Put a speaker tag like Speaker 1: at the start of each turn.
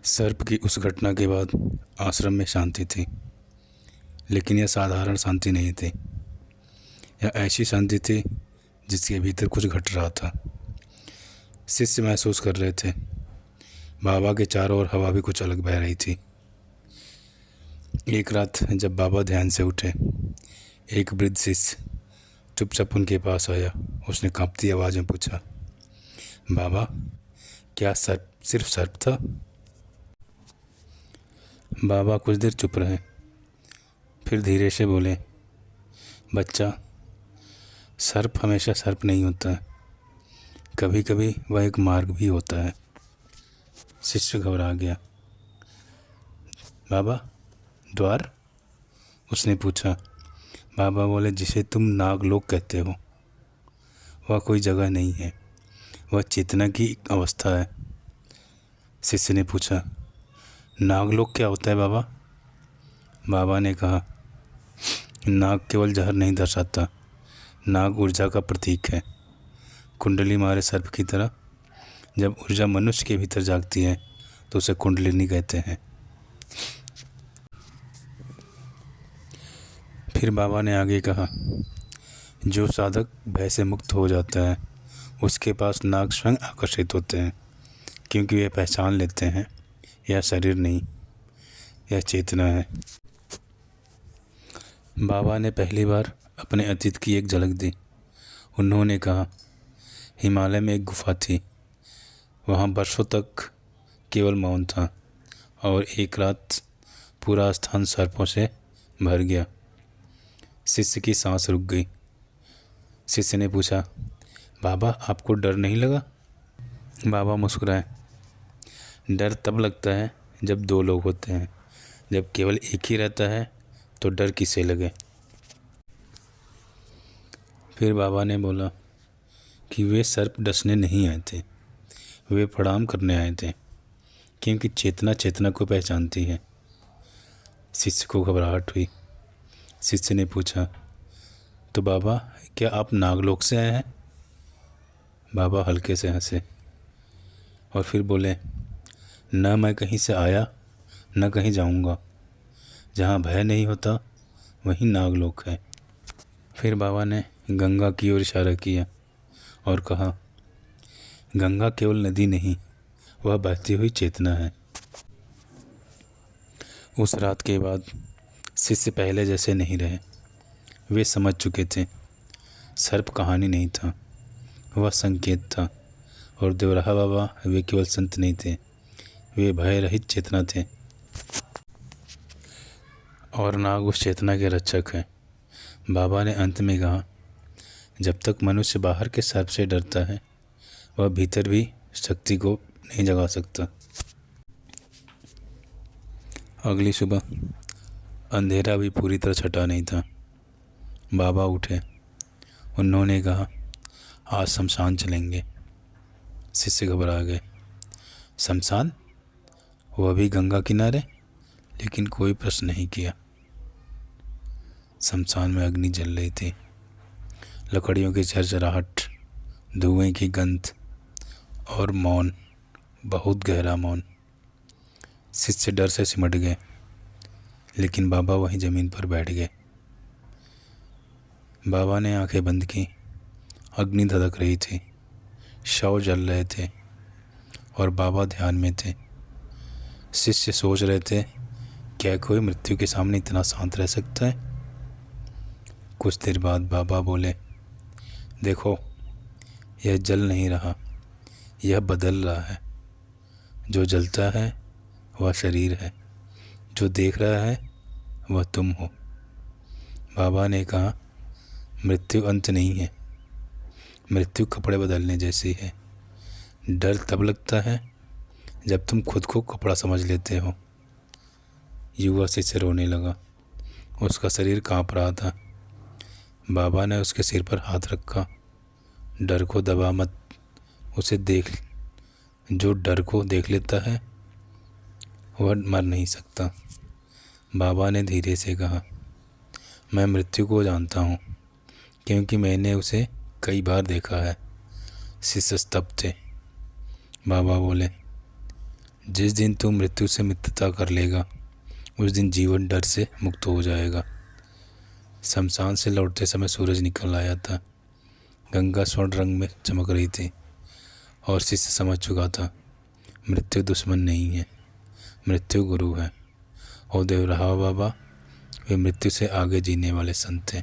Speaker 1: सर्प की उस घटना के बाद आश्रम में शांति थी, लेकिन यह साधारण शांति नहीं थी। यह ऐसी शांति थी जिसके भीतर कुछ घट रहा था। शिष्य महसूस कर रहे थे बाबा के चारों ओर हवा भी कुछ अलग बह रही थी। एक रात जब बाबा ध्यान से उठे, एक वृद्ध शिष्य चुपचाप उनके पास आया। उसने कांपती आवाज़ में पूछा, बाबा, क्या सर्प सिर्फ सर्प था? बाबा कुछ देर चुप रहे, फिर धीरे से बोले, बच्चा, सर्प हमेशा सर्प नहीं होता है, कभी कभी वह एक मार्ग भी होता है। शिष्य घबरा गया। बाबा, द्वार? उसने पूछा। बाबा बोले, जिसे तुम नागलोक कहते हो, वह कोई जगह नहीं है, वह चेतना की एक अवस्था है। शिष्य ने पूछा, नागलोक क्या होता है बाबा? बाबा ने कहा, नाग केवल जहर नहीं दर्शाता, नाग ऊर्जा का प्रतीक है। कुंडली मारे सर्प की तरह जब ऊर्जा मनुष्य के भीतर जागती है तो उसे कुंडलिनी कहते हैं। फिर बाबा ने आगे कहा, जो साधक भय से मुक्त हो जाता है उसके पास नाग स्वयं आकर्षित होते हैं, क्योंकि वे पहचान लेते हैं यह शरीर नहीं, यह चेतना है। बाबा ने पहली बार अपने अतीत की एक झलक दी। उन्होंने कहा, हिमालय में एक गुफा थी, वहाँ वर्षों तक केवल मौन था और एक रात पूरा स्थान सर्पों से भर गया। शिष्य की सांस रुक गई। शिष्य ने पूछा, बाबा, आपको डर नहीं लगा? बाबा मुस्कुराए, डर तब लगता है जब दो लोग होते हैं, जब केवल एक ही रहता है तो डर किसे लगे। फिर बाबा ने बोला कि वे सर्प डसने नहीं आए थे, वे प्रणाम करने आए थे, क्योंकि चेतना चेतना को पहचानती है। शिष्य को घबराहट हुई। शिष्य ने पूछा, तो बाबा, क्या आप नागलोक से आए हैं? बाबा हल्के से हंसे और फिर बोले, न मैं कहीं से आया न कहीं जाऊंगा, जहाँ भय नहीं होता वहीं नागलोक है। फिर बाबा ने गंगा की ओर इशारा किया और कहा, गंगा केवल नदी नहीं, वह बहती हुई चेतना है। उस रात के बाद शिष्य पहले जैसे नहीं रहे। वे समझ चुके थे सर्प कहानी नहीं था, वह संकेत था। और देवराहा बाबा वे केवल संत नहीं थे, वे भय रहित चेतना थे और नाग उस चेतना के रक्षक हैं। बाबा ने अंत में कहा, जब तक मनुष्य बाहर के सर्प से डरता है, वह भीतर भी शक्ति को नहीं जगा सकता। अगली सुबह अंधेरा भी पूरी तरह छटा नहीं था। बाबा उठे। उन्होंने कहा, आज शमशान चलेंगे। शिष्य घबरा गए। शमशान? वह भी गंगा किनारे? लेकिन कोई प्रश्न नहीं किया। शमशान में अग्नि जल रही थी, लकड़ियों की झरझराहट, धुएं की गंध और मौन, बहुत गहरा मौन। शिष्य डर से सिमट गए, लेकिन बाबा वहीं ज़मीन पर बैठ गए। बाबा ने आंखें बंद की। अग्नि धधक रही थी, शव जल रहे थे और बाबा ध्यान में थे। शिष्य सोच रहे थे, क्या कोई मृत्यु के सामने इतना शांत रह सकता है? कुछ देर बाद बाबा बोले, देखो, यह जल नहीं रहा, यह बदल रहा है। जो जलता है वह शरीर है, जो देख रहा है वह तुम हो। बाबा ने कहा, मृत्यु अंत नहीं है, मृत्यु कपड़े बदलने जैसी है। डर तब लगता है जब तुम खुद को कपड़ा समझ लेते हो। युवा शिष्य रोने लगा। उसका शरीर कांप रहा था। बाबा ने उसके सिर पर हाथ रखा। डर को दबा मत, उसे देख। जो डर को देख लेता है वह मर नहीं सकता। बाबा ने धीरे से कहा, मैं मृत्यु को जानता हूँ, क्योंकि मैंने उसे कई बार देखा है। शिष्य स्तब्ध थे। बाबा बोले, जिस दिन तू मृत्यु से मित्रता कर लेगा उस दिन जीवन डर से मुक्त हो जाएगा। शमशान से लौटते समय सूरज निकल आया था। गंगा स्वर्ण रंग में चमक रही थी और शिष्य समझ चुका था मृत्यु दुश्मन नहीं है, मृत्यु गुरु है। और देवराहा बाबा वे मृत्यु से आगे जीने वाले संत थे।